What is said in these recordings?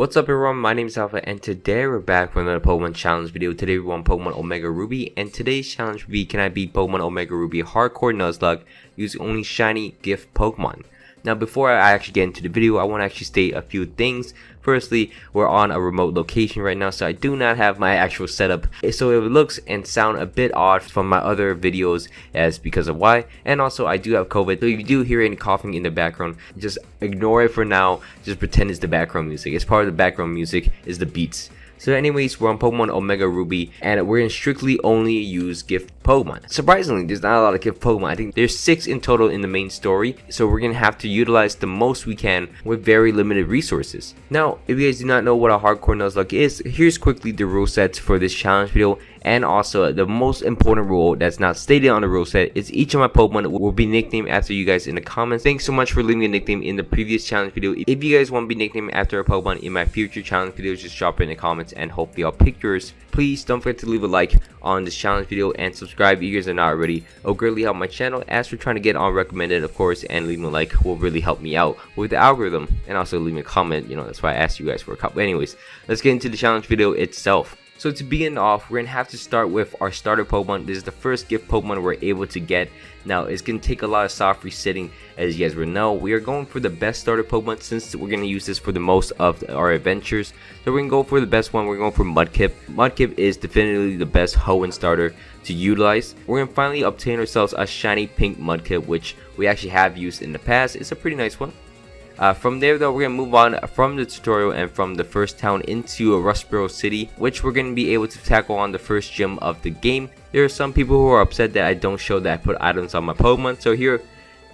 What's up everyone, my name is Alpha and today we're back with another Pokemon challenge video. Today we're on Pokemon Omega Ruby and today's challenge will be, can I beat Pokemon Omega Ruby Hardcore Nuzlocke using only shiny gift Pokemon? Now before I actually get into the video, I want to actually state a few things. Firstly, we're on a remote location right now, so I do not have my actual setup. So if it looks and sound a bit odd from my other videos, as because of why. And also I do have COVID, so if you do hear any coughing in the background, just ignore it for now. Just pretend it's the background music. It's part of the background music is the beats. So anyways, we're on Pokemon Omega Ruby and we're going to strictly only use gift Pokemon. Surprisingly, there's not a lot of gift Pokemon. I think there's 6 in total in the main story. So we're going to have to utilize the most we can with very limited resources. Now, if you guys do not know what a Hardcore Nuzlocke is, here's quickly the rule sets for this challenge video. And also the most important rule that's not stated on the rule set is each of my Pokemon will be nicknamed after you guys in the comments. Thanks so much for leaving a nickname in the previous challenge video. If you guys want to be nicknamed after a Pokemon in my future challenge videos, just drop it in the comments and hopefully I'll pick yours. Please don't forget to leave a like on this challenge video and subscribe if you guys are not already. It will greatly help my channel as we're trying to get on recommended, of course, and leaving a like will really help me out with the algorithm. And also leaving a comment, that's why I asked you guys for a comment. Anyways, let's get into the challenge video itself. So to begin off, we're going to have to start with our starter Pokemon. This is the first gift Pokemon we're able to get. Now, it's going to take a lot of soft resetting, as you guys will know. We are going for the best starter Pokemon since we're going to use this for the most of our adventures. So we're going to go for the best one. We're going for Mudkip. Mudkip is definitively the best Hoenn starter to utilize. We're going to finally obtain ourselves a shiny pink Mudkip, which we actually have used in the past. It's a pretty nice one. From there though, we're going to move on from the tutorial and from the first town into a Rustboro City, which we're going to be able to tackle on the first gym of the game. There are some people who are upset that I don't show that I put items on my Pokemon, so here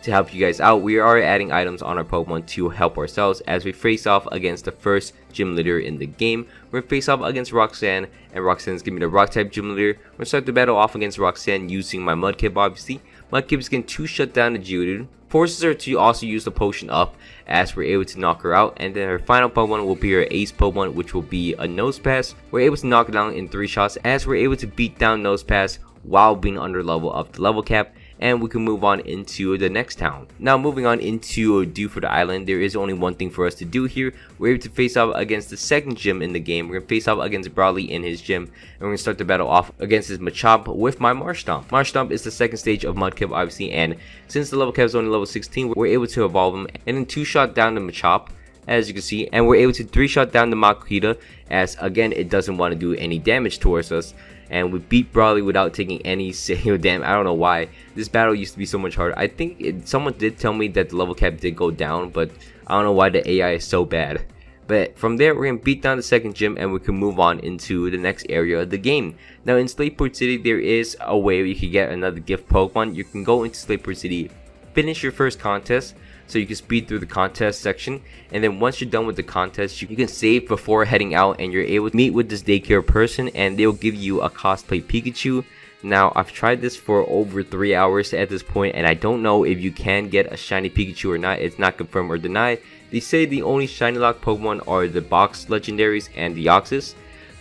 to help you guys out, we are adding items on our Pokemon to help ourselves as we face off against the first gym leader in the game. We're going to face off against Roxanne, and Roxanne's going to be the rock type gym leader. We're going to start the battle off against Roxanne using my Mudkip, obviously. Mudkip is going to shut down the Geodude, forces her to also use the potion up as we're able to knock her out, and then her final Pokemon will be her ace Pokemon, which will be a Nosepass. We're able to knock it down in 3 shots as we're able to beat down Nosepass while being under level of the level cap, and we can move on into the next town. Now moving on into Dewford Island, there is only one thing for us to do here. We're able to face off against the second gym in the game. We're going to face off against Brawley in his gym, and we're going to start the battle off against his Machop with my Marshtomp. Marshtomp is the second stage of Mudkip, obviously, and since the level cap is only level 16, we're able to evolve him and then 2-shot down the Machop, as you can see, and we're able to 3-shot down the Makuhita, as again it doesn't want to do any damage towards us. And we beat Brawley without taking any single damage. I don't know why. This battle used to be so much harder. I think someone did tell me that the level cap did go down, but I don't know why the AI is so bad. But from there, we're going to beat down the second gym and we can move on into the next area of the game. Now in Slateport City, there is a way where you can get another gift Pokemon. You can go into Slateport City, finish your first contest, so you can speed through the contest section, and then once you're done with the contest, you can save before heading out, and you're able to meet with this daycare person and they'll give you a cosplay Pikachu. Now I've tried this for over 3 hours at this point, and I don't know if you can get a shiny Pikachu or not. It's not confirmed or denied. They say the only shiny lock Pokemon are the box legendaries and the Oxus,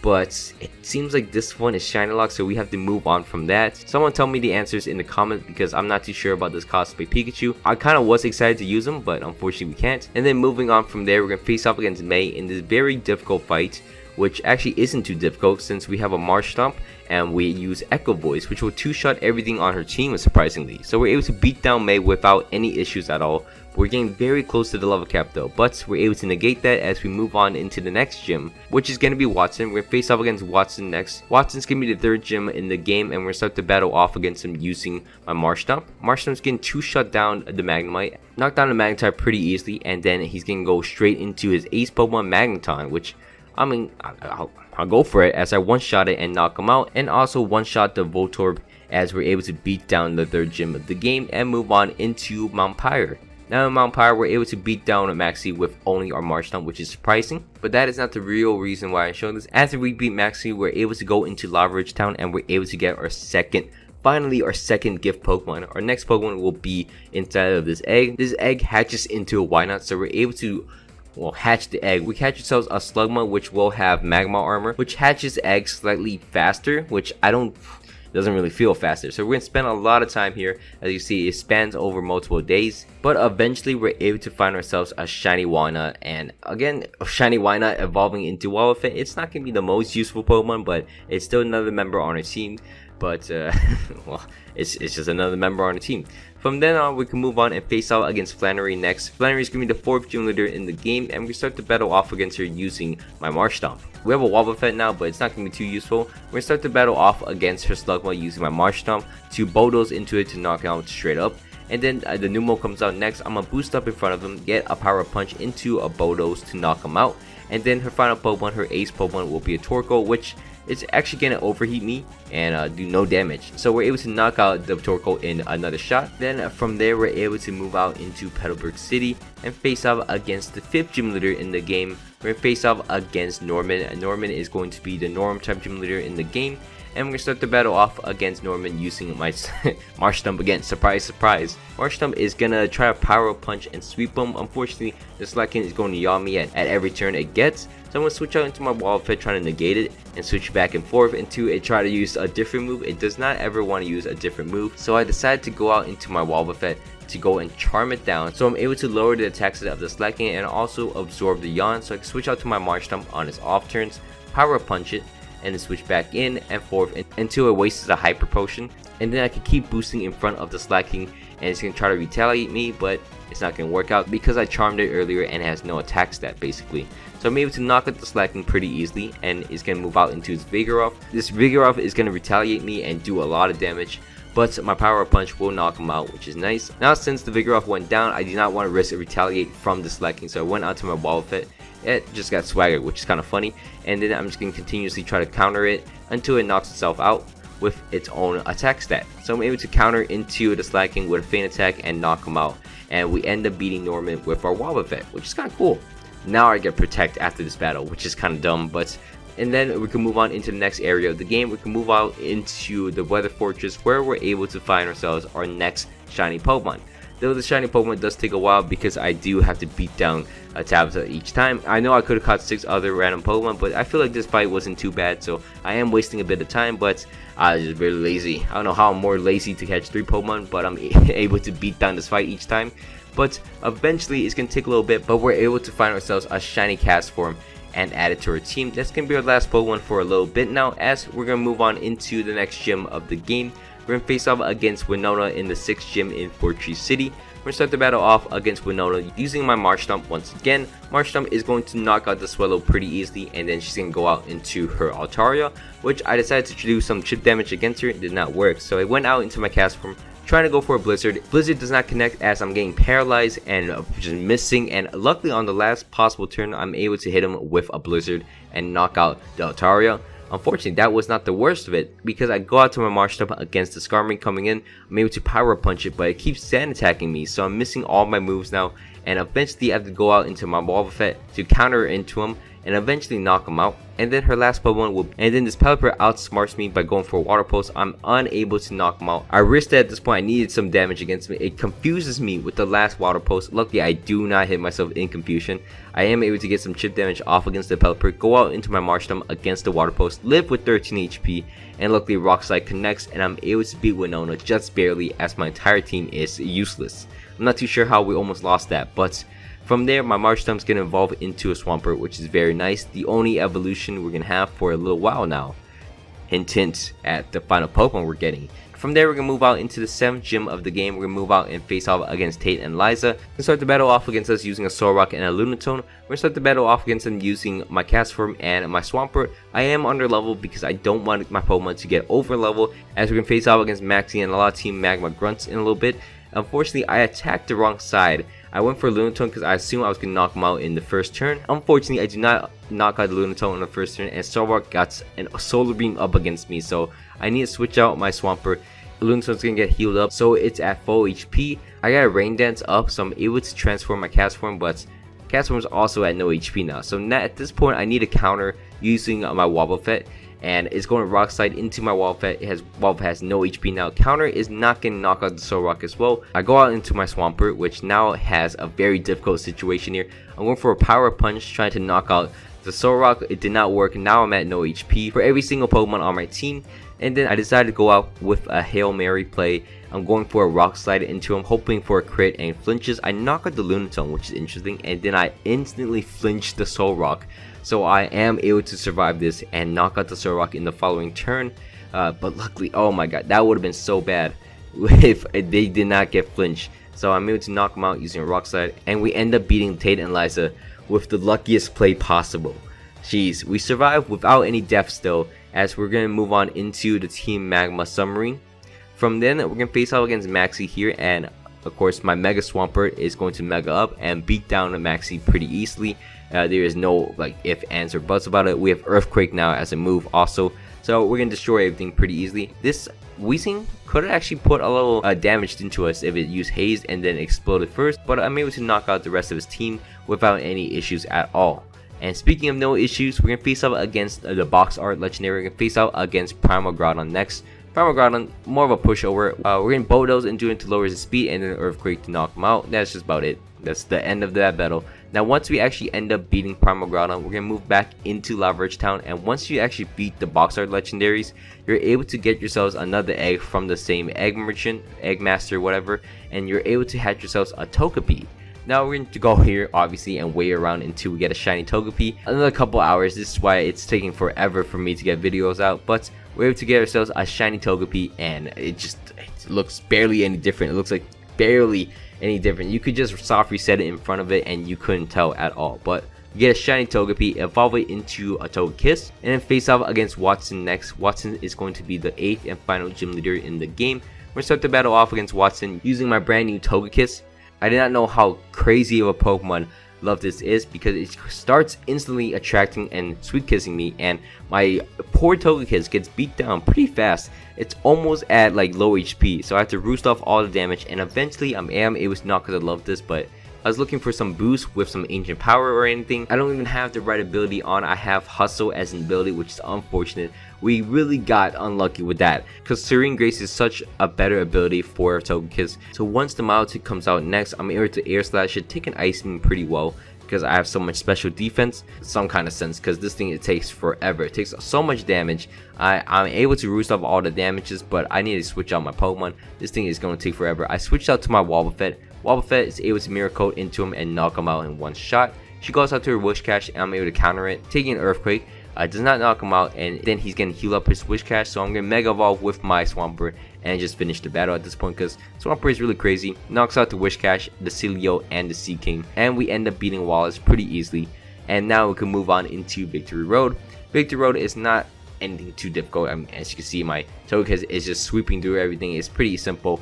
but it seems like this one is shiny lock, so we have to move on from that. Someone tell me the answers in the comments because I'm not too sure about this cosplay Pikachu. I kind of was excited to use him, but unfortunately we can't. And then moving on from there, we're going to face off against May in this very difficult fight, which actually isn't too difficult since we have a Marshtomp and we use Echo Voice, which will 2-shot everything on her team, surprisingly. So we're able to beat down May without any issues at all. We're getting very close to the level cap though, but we're able to negate that as we move on into the next gym, which is going to be Watson. We're going to face off against Watson next. Watson's going to be the third gym in the game, and we're going to start the battle off against him using my Marshtomp. Marshtomp's getting 2-shot down the Magnemite, knock down the Magnetar pretty easily, and then he's going to go straight into his ace Pokemon Magneton, which, I mean, I'll go for it as I 1-shot it and knock him out, and also 1-shot the Voltorb as we're able to beat down the third gym of the game and move on into Mount Pyre. Now in Mount Pyre, we're able to beat down a Maxi with only our Marshtomp, which is surprising, but that is not the real reason why I'm showing this. After we beat Maxi, we're able to go into Lava Ridge Town and we're able to get our second gift Pokemon. Our next Pokemon will be inside of this egg. This egg hatches into a Wynaut, so we're able to hatch the egg. We catch ourselves a Slugma, which will have Magma Armor, which hatches eggs slightly faster, which I don't doesn't really feel faster. So we're going to spend a lot of time here. As you see, it spans over multiple days, but eventually we're able to find ourselves a shiny Winona. And again, shiny Winona evolving into Wobbuffet. It's not going to be the most useful Pokemon, but it's still another member on our team. But well, it's just another member on the team. From then on, we can move on and face off against Flannery next. Flannery is going to be the 4th gym leader in the game, and we start to battle off against her using my Marsh Stomp. We have a Wobbuffet now, but it's not going to be too useful. We're going to start to battle off against her Slugma using my Marsh Stomp to bulldoze into it to knock it out straight up. And then the Numel comes out next. I'm going to boost up in front of him, get a Power Punch into a bulldoze to knock him out. And then her final Pokemon, her ace Pokemon, will be a Torkoal, which is actually going to overheat me and do no damage. So we're able to knock out the Torkoal in another shot. Then from there, we're able to move out into Petalburg City and face off against the 5th gym leader in the game. We're going to face off against Norman. Norman is going to be the Norm type gym leader in the game. And we're going to start the battle off against Norman using my Marsh Stomp again. Surprise, surprise. Marsh Stomp is going to try to Power Punch and sweep him. Unfortunately, the Slacken is going to yaw me at every turn it gets. So I'm going to switch out into my Wobbuffet trying to negate it and switch back and forth into it, try to use a different move. It does not ever want to use a different move. So I decided to go out into my Wobbuffet to go and charm it down. So I'm able to lower the attack set of the Slacken and also absorb the yawn. So I can switch out to my Marsh Stomp on its off turns, Power Punch it, and then switch back in and forth until it wastes a Hyper Potion. And then I can keep boosting in front of the Slaking, and it's going to try to retaliate me, but it's not going to work out because I charmed it earlier and it has no attack stat basically. So I'm able to knock out the Slaking pretty easily, and it's going to move out into its Vigoroth. This Vigoroth is going to retaliate me and do a lot of damage, but my Power Punch will knock him out, which is nice. Now since the Vigoroth went down, I did not want to risk a retaliate from the Slaking, so I went out to my Wobbuffet. It just got swaggered, which is kind of funny, and then I'm just going to continuously try to counter it until it knocks itself out with its own attack stat. So I'm able to counter into the Slaking with a feint attack and knock him out, and we end up beating Norman with our Wobbuffet, which is kind of cool. Now I get Protect after this battle, which is kind of dumb, but and then we can move on into the next area of the game. We can move out into the Weather Fortress, where we're able to find ourselves our next shiny Pokemon. Though the shiny Pokemon does take a while because I do have to beat down a Tabitha each time. I know I could have caught 6 other random Pokemon, but I feel like this fight wasn't too bad, so I am wasting a bit of time, but I was just really lazy. I don't know how I'm more lazy to catch 3 Pokemon, but I'm able to beat down this fight each time. But eventually it's going to take a little bit, but we're able to find ourselves a shiny Castform and add it to our team. That's going to be our last Pokemon for a little bit now, as we're going to move on into the next gym of the game. We're going to face off against Winona in the 6th gym in Fortree City. We're going to start the battle off against Winona using my Marsh Stomp once again. Marsh Stomp is going to knock out the Swellow pretty easily, and then she's going to go out into her Altaria, which I decided to do some chip damage against her. It did not work, so I went out into my Castform trying to go for a Blizzard. Blizzard does not connect as I'm getting paralyzed and just missing, and luckily on the last possible turn I'm able to hit him with a Blizzard and knock out the Altaria. Unfortunately, that was not the worst of it, because I go out to my Marsh Stomp against the Skarmory coming in. I'm able to Power Punch it, but it keeps sand attacking me, so I'm missing all my moves now, and eventually I have to go out into my Wobbuffet to counter into him and eventually knock him out. And then her last Pokemon will, and then this Pelipper outsmarts me by going for a Water Pulse. I'm unable to knock him out. I risked that at this point. I needed some damage against me. It confuses me with the last Water Pulse. Luckily, I do not hit myself in confusion. I am able to get some chip damage off against the Pelipper, go out into my Marsh Stomp against the Water Pulse, live with 13 HP, and luckily Rock Slide connects, and I'm able to beat Winona just barely, as my entire team is useless. I'm not too sure how we almost lost that, but from there, my Marsh Stomp's going to evolve into a Swampert, which is very nice. The only evolution we're going to have for a little while now. Hint, hint at the final Pokemon we're getting. From there, we're going to move out into the 7th gym of the game. We're going to move out and face off against Tate and Liza. We're going to start the battle off against us using a Solrock and a Lunatone. We're going to start the battle off against them using my Castform and my Swampert. I am under level because I don't want my Pokemon to get over level, as we're going to face off against Maxie and a lot of Team Magma Grunts in a little bit. Unfortunately, I attacked the wrong side. I went for Lunatone because I assumed I was going to knock him out in the first turn. Unfortunately, I do not knock out the Lunatone in the first turn, and Solrock got a Solar Beam up against me, so I need to switch out my Swampert. Lunatone's going to get healed up, so it's at full HP. I got a Rain Dance up, so I'm able to transform my Castform, but Castform is also at no HP now. So now at this point, I need a counter using my Wobbuffet, and it's going to Rock Slide into my Wobbuffet. Wobbuffet has no HP now. Counter is not going to knock out the Solrock as well. I go out into my Swampert, which now has a very difficult situation here. I'm going for a Power Punch, trying to knock out The Soul Rock, it did not work. Now I'm at no HP for every single Pokemon on my team. And then I decided to go out with a Hail Mary play. I'm going for a Rock Slide into him, hoping for a crit, and flinches. I knock out the Lunatone, which is interesting, and then I instantly flinch the Soul Rock. So I am able to survive this and knock out the Soul Rock in the following turn. But luckily, oh my god, that would have been so bad if they did not get flinched. So I'm able to knock them out using a Rock Slide, and we end up beating Tate and Liza with the luckiest play possible. Jeez, we survived without any deaths though, as we're going to move on into the Team Magma Submarine. From then, we're going to face off against Maxie here, and of course my Mega Swampert is going to Mega Up and beat down Maxie pretty easily. There is no like if, ands, or buts about it. We have Earthquake now as a move also, so we're going to destroy everything pretty easily. This Weezing could have actually put a little damage into us if it used Haze and then exploded first, but I'm able to knock out the rest of his team without any issues at all. And speaking of no issues, we're going to face off against the Box Art Legendary. We're going to face out against Primal Groudon next. Primal Groudon, more of a pushover. We're going to Bulldoze and do it to lower his speed, and then Earthquake to knock him out. That's just about it. That's the end of that battle. Now once we actually end up beating Primal Groudon, we're going to move back into Lava Ridge Town, and once you actually beat the Box Art Legendaries, you're able to get yourselves another egg from the same egg merchant, egg master, whatever, and you're able to hatch yourselves a Togepi. Now we're going to go here obviously and wait around until we get a shiny Togepi. Another couple hours. This is why it's taking forever for me to get videos out, but we're able to get ourselves a shiny Togepi, and it looks barely any different. It looks like barely any different. You could just soft reset it in front of it and you couldn't tell at all. But you get a shiny Togepi, evolve it into a Togekiss, and then face off against Watson next. Watson is going to be the 8th and final gym leader in the game. We're going to start the battle off against Watson using my brand new Togekiss. I did not know how crazy of a Pokemon Love this is, because it starts instantly attracting and sweet kissing me, and my poor Togekiss gets beat down pretty fast. It's almost at like low HP, so I have to roost off all the damage, and eventually I am able to knock because I love this, but I was looking for some boost with some ancient power or anything. I don't even have the right ability on. I have hustle as an ability, which is unfortunate. We really got unlucky with that, because Serene Grace is such a better ability for Togekiss. So once the Milotic comes out next, I'm able to Air Slash it, take an Ice Beam pretty well, because I have so much special defense, some kind of sense, because this thing, it takes forever. It takes so much damage. I'm able to roost off all the damages, but I need to switch out my Pokemon. This thing is going to take forever. I switched out to my Wobbuffet. Wobbuffet is able to Mirror Coat into him and knock him out in one shot. She goes out to her Wish Cache, and I'm able to counter it, taking an Earthquake. Does not knock him out, and then he's gonna heal up his Wish Cache, so I'm gonna Mega Evolve with my Swampert and just finish the battle at this point, because Swampert is really crazy. Knocks out the Wish Cache, the Celio, and the Sea King, and we end up beating Wallace pretty easily. And now we can move on into Victory Road. Victory Road is not anything too difficult. I mean, as you can see, my Togekiss is just sweeping through everything. It's pretty simple.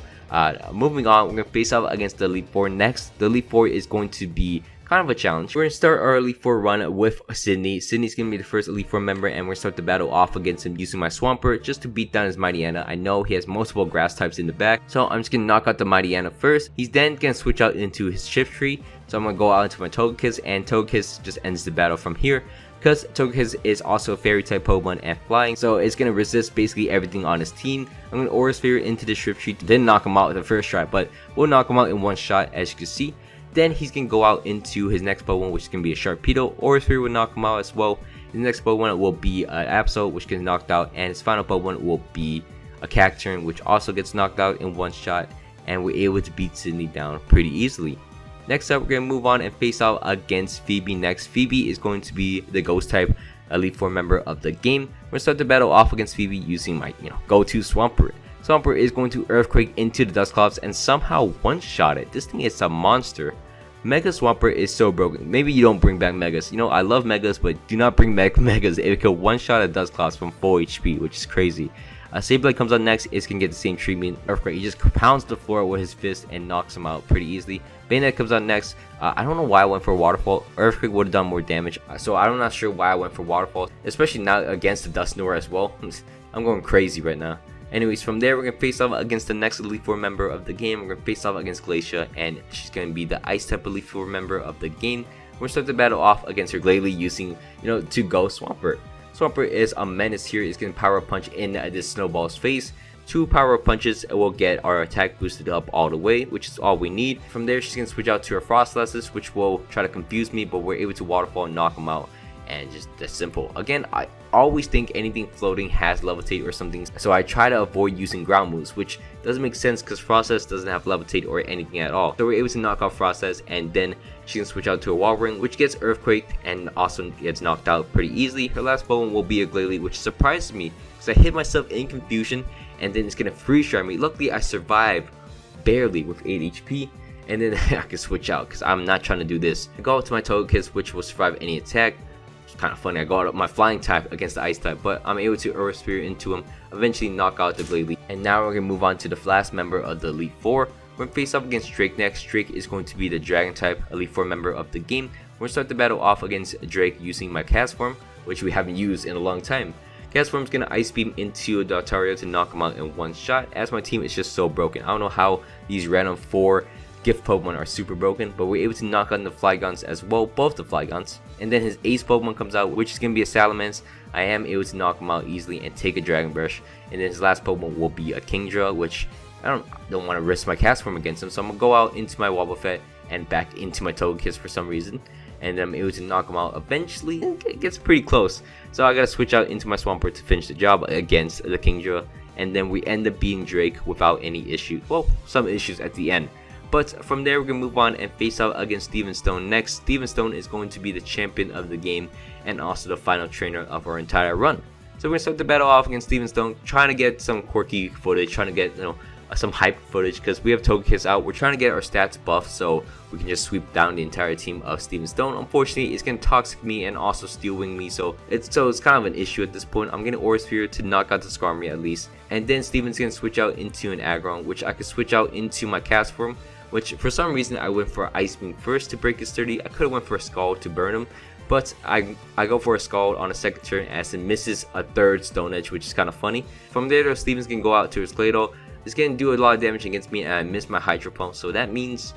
Moving on, we're gonna face off against the Elite Four next. The Elite Four is going to be kind of a challenge. We're going to start our Elite Four run with Sydney. Sydney's going to be the first Elite Four member, and we're going to start the battle off against him using my Swampert just to beat down his Mightyena. I know he has multiple grass types in the back, so I'm just going to knock out the Mightyena first. He's then going to switch out into his Shiftry, so I'm going to go out into my Togekiss, and Togekiss just ends the battle from here, because Togekiss is also a Fairy type Pokemon and flying, so it's going to resist basically everything on his team. I'm going to Aura Sphere into the Shiftry, then knock him out with the first try, but we'll knock him out in one shot, as you can see. Then he's going to go out into his next Pokemon, which is going to be a Sharpedo. Aura Sphere will knock him out as well. His next Pokemon will be an Absol, which gets knocked out. And his final Pokemon will be a Cacturne, which also gets knocked out in one shot. And we're able to beat Sydney down pretty easily. Next up, we're going to move on and face off against Phoebe next. Phoebe is going to be the Ghost type Elite Four member of the game. We're going to start the battle off against Phoebe using my go-to Swampert. Swampert is going to Earthquake into the Dusclops and somehow one-shot it. This thing is a monster. Mega Swampert is so broken. Maybe you don't bring back Megas. I love Megas, but do not bring back Megas. It could one-shot a Dusclops from full HP, which is crazy. Sableye comes out next. It's going to get the same treatment. Earthquake, he just pounds the floor with his fist and knocks him out pretty easily. Bayonet comes out next. I don't know why I went for Waterfall. Earthquake would have done more damage, so I'm not sure why I went for Waterfall, especially now against the Dusknoir as well. I'm going crazy right now. Anyways, from there, we're going to face off against the next Elite Four member of the game. We're going to face off against Galatia, and she's going to be the Ice type Elite Four member of the game. We're going to start the battle off against her Glalie using, to go Swampert. Swampert is a menace here. It's going to Power Punch in this Snowball's face. 2 Power Punches will get our attack boosted up all the way, which is all we need. From there, she's going to switch out to her Frostlasses, which will try to confuse me, but we're able to Waterfall and knock him out and just that's simple. Again, I always think anything floating has levitate or something, so I try to avoid using ground moves, which doesn't make sense because Frostess doesn't have levitate or anything at all. So we're able to knock out Frostess, and then she can switch out to a Wall Ring, which gets Earthquaked and also gets knocked out pretty easily. Her last Pokemon will be a Glalie, which surprised me because I hit myself in confusion, and then it's gonna freeze dry me. Luckily, I survived barely with 8 HP. And then I can switch out because I'm not trying to do this. I go out to my Togekiss, which will survive any attack. It's kind of funny. I go out my flying type against the ice type, but I'm able to Earth Spirit into him, eventually knock out the Glalie. And now we're gonna move on to the last member of the Elite Four. We're gonna face off against Drake next. Drake is going to be the Dragon type Elite Four member of the game. We're gonna start the battle off against Drake using my Cast Form, which we haven't used in a long time. Cast Form's gonna Ice Beam into Daltario to knock him out in one shot, as my team is just so broken. I don't know how these random 4 gift Pokemon are super broken, but we're able to knock out the Flygons as well, both the Flygons. And then his ace Pokemon comes out, which is going to be a Salamence. I am able to knock him out easily and take a Dragon Brush. And then his last Pokemon will be a Kingdra, which I don't want to risk my Cast Form against him, so I'm going to go out into my Wobbuffet and back into my Togekiss for some reason. And then I'm able to knock him out eventually. It gets pretty close, so I got to switch out into my Swampert to finish the job against the Kingdra. And then we end up beating Drake without any issues. Well, some issues at the end. But from there, we're going to move on and face out against Steven Stone next. Steven Stone is going to be the champion of the game and also the final trainer of our entire run. So we're going to start the battle off against Steven Stone, trying to get some quirky footage, trying to get some hype footage because we have Togekiss out. We're trying to get our stats buffed so we can just sweep down the entire team of Steven Stone. Unfortunately, it's going to Toxic me and also Steel Wing me, so it's kind of an issue at this point. I'm going to Aura Sphere to knock out the Skarmory at least. And then Steven's going to switch out into an Aggron, which I could switch out into my Cast Form, which for some reason I went for Ice Beam first to break his 30. I could have went for a Scald to burn him, but I go for a Scald on a second turn as it misses a third Stone Edge, which is kind of funny. From there though, Steven's can go out to his Claydol. It's going to do a lot of damage against me, and I missed my Hydro Pump, so that means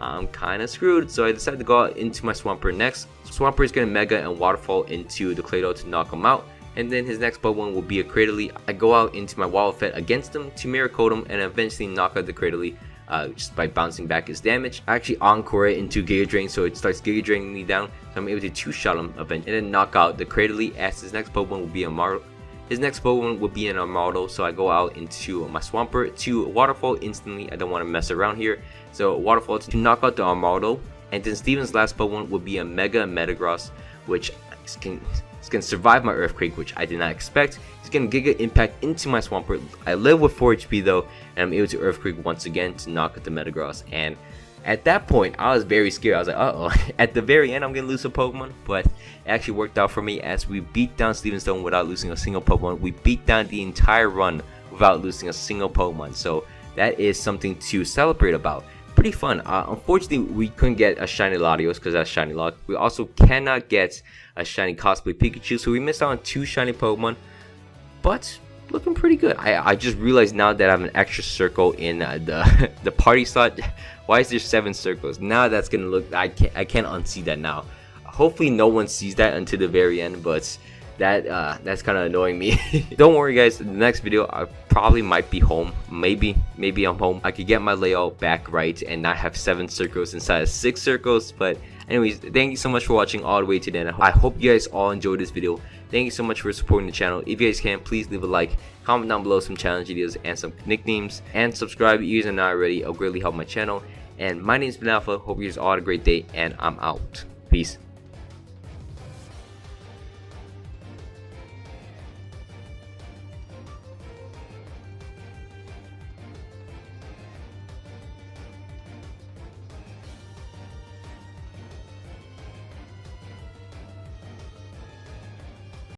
I'm kind of screwed. So I decided to go out into my Swampert next. Swampert is going to Mega and Waterfall into the Claydol to knock him out. And then his next Pokemon will be a Cradily. I go out into my Wobbuffet against him to Mirror Coat him and eventually knock out the Cradily. Just by bouncing back his damage. I actually Encore it into Giga Drain, so it starts Giga Draining me down, so I'm able to 2-shot him eventually, and then knock out the Cradily as his next Pokemon will be a Marl. His next Pokemon will be an Armaldo, so I go out into my Swampert to Waterfall instantly. I don't want to mess around here, so Waterfall to knock out the Armaldo, and then Steven's last Pokemon will be a Mega Metagross, which can survive my Earthquake, which I did not expect. He's going to Giga Impact into my Swampert. I live with 4 HP though, and I'm able to Earthquake once again to knock out the Metagross. And at that point, I was very scared. I was like, uh-oh. At the very end, I'm going to lose a Pokemon, but it actually worked out for me as we beat down Steven Stone without losing a single Pokemon. We beat down the entire run without losing a single Pokemon, so that is something to celebrate about. Pretty fun. Unfortunately, we couldn't get a shiny Latios because that's shiny lock. We also cannot get a shiny Cosplay Pikachu, so we missed out on 2 shiny Pokemon, but looking pretty good. I just realized now that I have an extra circle in the party slot. Why is there 7 circles? Now that's gonna look, I can't unsee that now. Hopefully no one sees that until the very end, but that's kind of annoying me. Don't worry guys, in the next video I probably might be home. Maybe I'm home. I could get my layout back right and not have 7 circles inside of 6 circles. But anyways, thank you so much for watching all the way to the end. I hope you guys all enjoyed this video. Thank you so much for supporting the channel. If you guys can, please leave a like, comment down below some challenge videos and some nicknames, and subscribe if you guys are not already. It'll greatly help my channel. And my name is Ben Alpha. Hope you guys all had a great day, and I'm out. Peace.